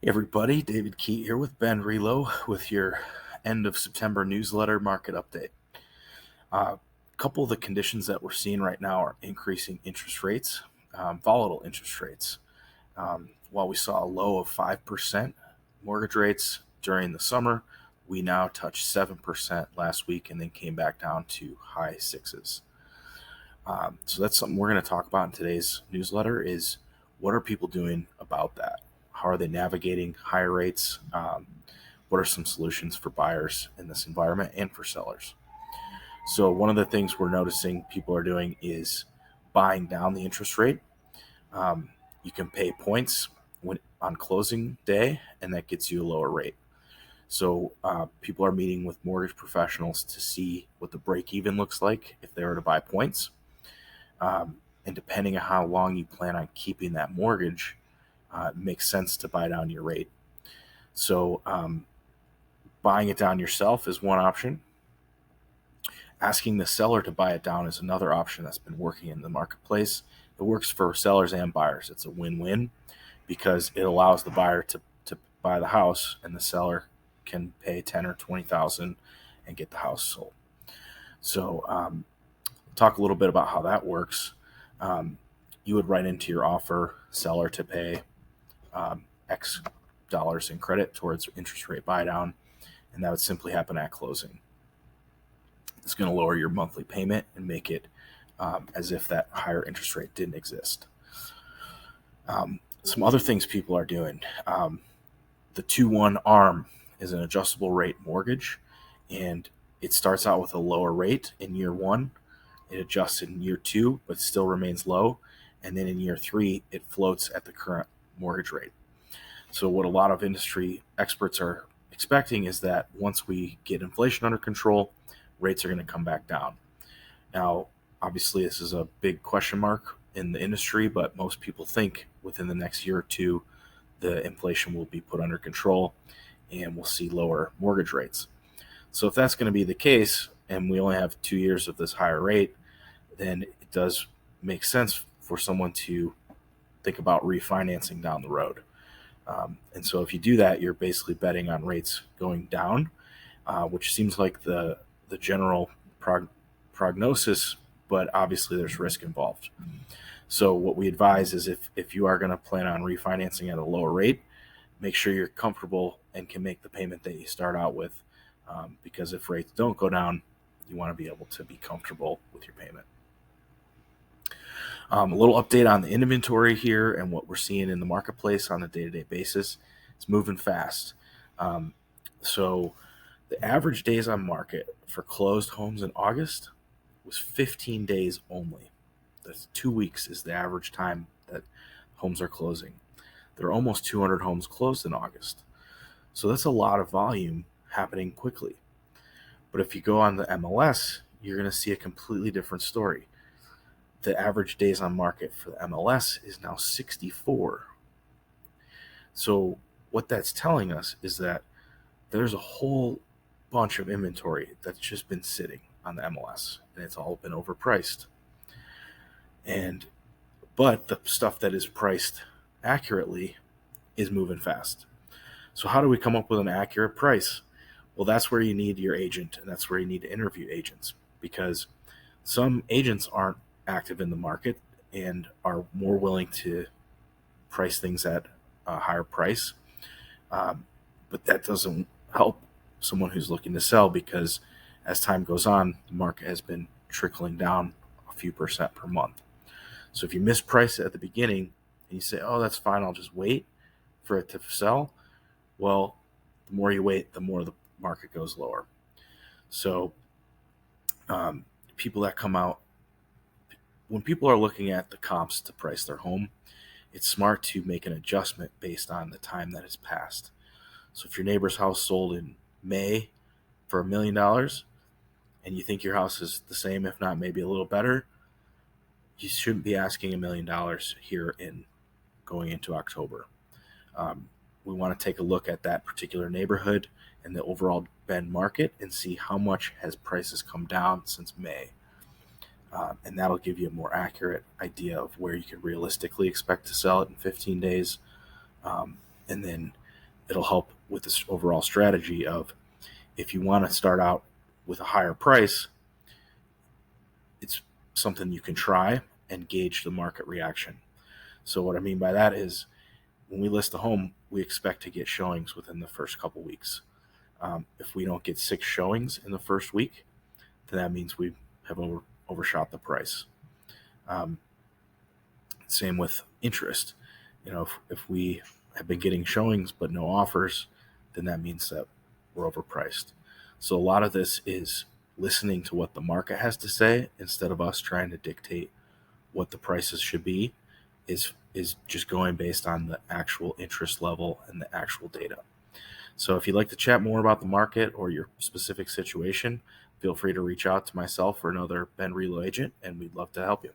Everybody, David Keat here with Ben Relo with your end of September newsletter market update. A couple of the conditions that we're seeing right now are increasing interest rates, volatile interest rates. While we saw a low of 5% mortgage rates during the summer, we now touched 7% last week and then came back down to high sixes. So that's something we're going to talk about in today's newsletter is what are people doing about that? How are they navigating higher rates? What are some solutions for buyers in this environment and for sellers? So one of the things we're noticing people are doing is buying down the interest rate. You can pay points on closing day, and that gets you a lower rate. So people are meeting with mortgage professionals to see what the break even looks like if they were to buy points. And depending on how long you plan on keeping that mortgage, it makes sense to buy down your rate. So buying it down yourself is one option. Asking the seller to buy it down is another option that's been working in the marketplace. It works for sellers and buyers. It's a win-win because it allows the buyer to buy the house and the seller can pay $10,000 or $20,000 and get the house sold. So talk a little bit about how that works. You would write into your offer seller to pay X dollars in credit towards interest rate buy down, and that would simply happen at closing. It's going to lower your monthly payment and make it as if that higher interest rate didn't exist. Some other things people are doing. The 2-1 ARM is an adjustable rate mortgage, and it starts out with a lower rate in year one. It adjusts in year 2, but still remains low. And then in year 3, it floats at the current mortgage rate. So what a lot of industry experts are expecting is that once we get inflation under control, rates are going to come back down. Now, obviously, this is a big question mark in the industry, but most people think within the next year or two, the inflation will be put under control and we'll see lower mortgage rates. So if that's going to be the case, and we only have 2 years of this higher rate, then it does make sense for someone to think about refinancing down the road. And so if you do that, you're basically betting on rates going down, which seems like the general prognosis, but obviously there's risk involved. So what we advise is if you are going to plan on refinancing at a lower rate, make sure you're comfortable and can make the payment that you start out with, because if rates don't go down, you want to be able to be comfortable with your payment. A little update on the inventory here and what we're seeing in the marketplace on a day-to-day basis. It's moving fast. So the average days on market for closed homes in August was 15 days only. That's 2 weeks is the average time that homes are closing. There are almost 200 homes closed in August. So that's a lot of volume happening quickly. But if you go on the MLS, you're going to see a completely different story. The average days on market for the MLS is now 64. So what that's telling us is that there's a whole bunch of inventory that's just been sitting on the MLS, and it's all been overpriced. But the stuff that is priced accurately is moving fast. So how do we come up with an accurate price? Well, that's where you need your agent, and that's where you need to interview agents, because some agents aren't active in the market and are more willing to price things at a higher price. But that doesn't help someone who's looking to sell, because as time goes on, the market has been trickling down a few percent per month. So if you misprice it at the beginning and you say, oh, that's fine, I'll just wait for it to sell, well, the more you wait, the more the market goes lower. So people that come out, when people are looking at the comps to price their home, it's smart to make an adjustment based on the time that has passed. So if your neighbor's house sold in May for $1 million and you think your house is the same, if not maybe a little better, you shouldn't be asking $1 million here in going into October. We want to take a look at that particular neighborhood and the overall Bend market and see how much has prices come down since May. And that'll give you a more accurate idea of where you could realistically expect to sell it in 15 days. And then it'll help with this overall strategy of, if you want to start out with a higher price, it's something you can try and gauge the market reaction. So what I mean by that is, when we list a home, we expect to get showings within the first couple weeks. If we don't get 6 showings in the first week, then that means we have overshot the price. Same with interest. If we have been getting showings but no offers, then that means that we're overpriced. So a lot of this is listening to what the market has to say instead of us trying to dictate what the prices should be, is just going based on the actual interest level and the actual data. So if you'd like to chat more about the market or your specific situation, feel free to reach out to myself or another Ben Relo agent, and we'd love to help you.